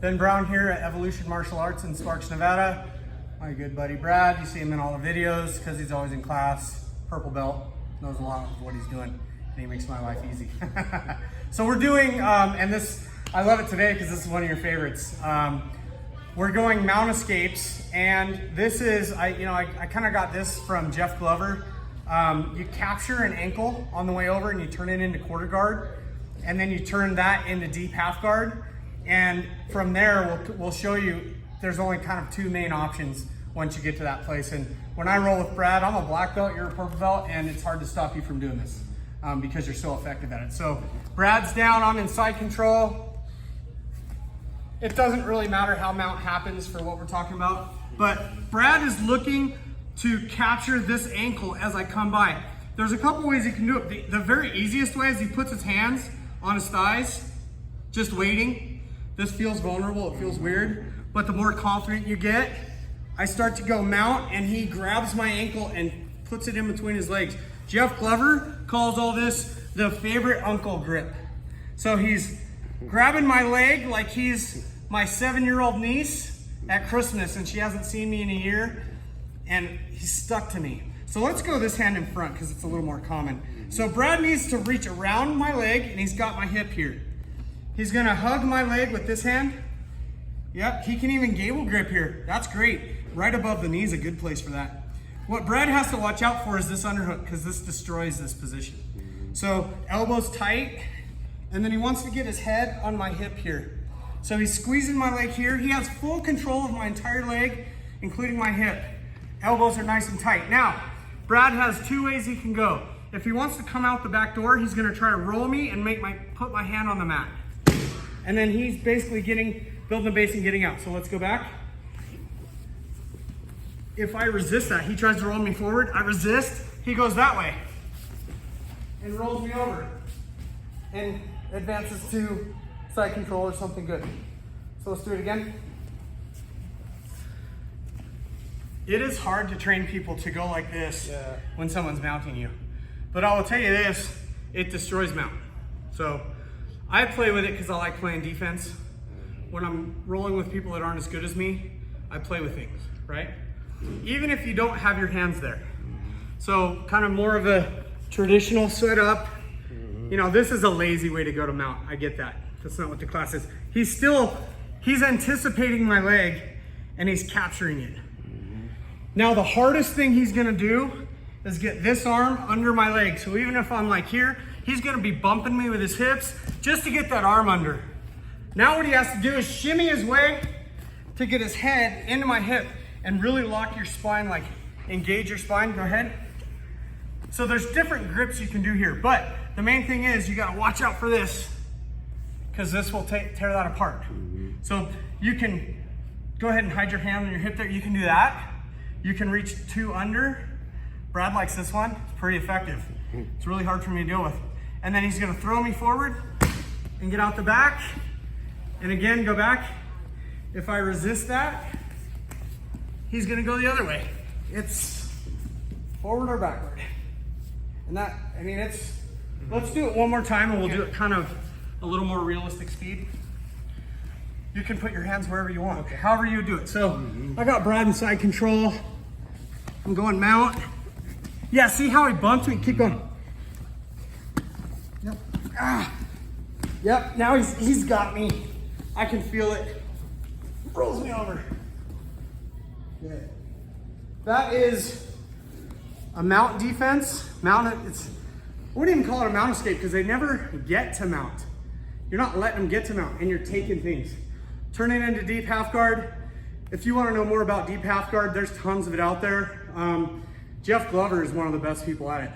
Ben Brown here at Evolution Martial Arts in Sparks, Nevada. My good buddy Brad, you see him in all the videos because he's always in class. Purple belt, knows a lot of what he's doing, and he makes my life easy. So we're doing, and this, I love it today because this is one of your favorites. We're going mount escapes, and this is, I kind of got this from Jeff Glover. You capture an ankle on the way over and you turn it into quarter guard, and then you turn that into deep half guard. And from there, we'll show you there's only kind of two main options once you get to that place. And when I roll with Brad, I'm a black belt, you're a purple belt, and it's hard to stop you from doing this because you're so effective at it. So Brad's down, I'm in side control. It doesn't really matter how mount happens for what we're talking about, but Brad is looking to capture this ankle as I come by. There's a couple ways he can do it. The very easiest way is he puts his hands on his thighs, just waiting. This feels vulnerable, it feels weird, but the more confident you get, I start to go mount and he grabs my ankle and puts it in between his legs. Jeff Glover calls all this the favorite uncle grip. So he's grabbing my leg like he's my 7-year-old niece at Christmas and she hasn't seen me in a year, and he's stuck to me. So let's go this hand in front because it's a little more common. So Brad needs to reach around my leg and he's got my hip here. He's gonna hug my leg with this hand. Yep, he can even gable grip here. That's great. Right above the knee is a good place for that. What Brad has to watch out for is this underhook because this destroys this position. So elbows tight, and then he wants to get his head on my hip here. So he's squeezing my leg here. He has full control of my entire leg, including my hip. Elbows are nice and tight. Now, Brad has two ways he can go. If he wants to come out the back door, he's gonna try to roll me and put my hand on the mat. And then he's basically building the base and getting out. So let's go back. If I resist that, he tries to roll me forward, I resist, he goes that way and rolls me over and advances to side control or something good. So let's do it again. It is hard to train people to go like this when someone's mounting you. But I will tell you this, it destroys mount. So I play with it because I like playing defense. When I'm rolling with people that aren't as good as me, I play with things, right? Even if you don't have your hands there. So kind of more of a traditional setup. You know, this is a lazy way to go to mount. I get that. That's not what the class is. He's anticipating my leg and he's capturing it. Now the hardest thing he's gonna do is get this arm under my leg. So even if I'm like here, he's gonna be bumping me with his hips just to get that arm under. Now what he has to do is shimmy his way to get his head into my hip and really lock your spine, like engage your spine. Go ahead. So there's different grips you can do here, but the main thing is you gotta watch out for this because this will tear that apart. So you can go ahead and hide your hand on your hip there. You can do that. You can reach two under. Brad likes this one, it's pretty effective. It's really hard for me to deal with. And then he's gonna throw me forward and get out the back. And again, go back. If I resist that, he's gonna go the other way. It's forward or backward. And that, I mean, let's do it one more time and we'll do it kind of a little more realistic speed. You can put your hands wherever you want, however you do it. So I got Brad in side control. I'm going mount. Yeah, see how he bumped me? Keep going. Yep. Yep, now he's got me. I can feel it. Rolls me over. Good. That is a mount defense. I wouldn't even call it a mount escape because they never get to mount. You're not letting them get to mount and you're taking things. Turn it into deep half guard. If you want to know more about deep half guard, there's tons of it out there. Jeff Glover is one of the best people at it.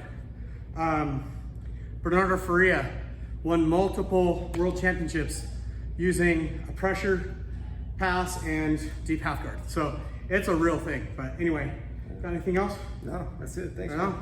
Bernardo Faria won multiple world championships using a pressure pass and deep half guard. So it's a real thing. But anyway, got anything else? No, that's it. Thanks. No?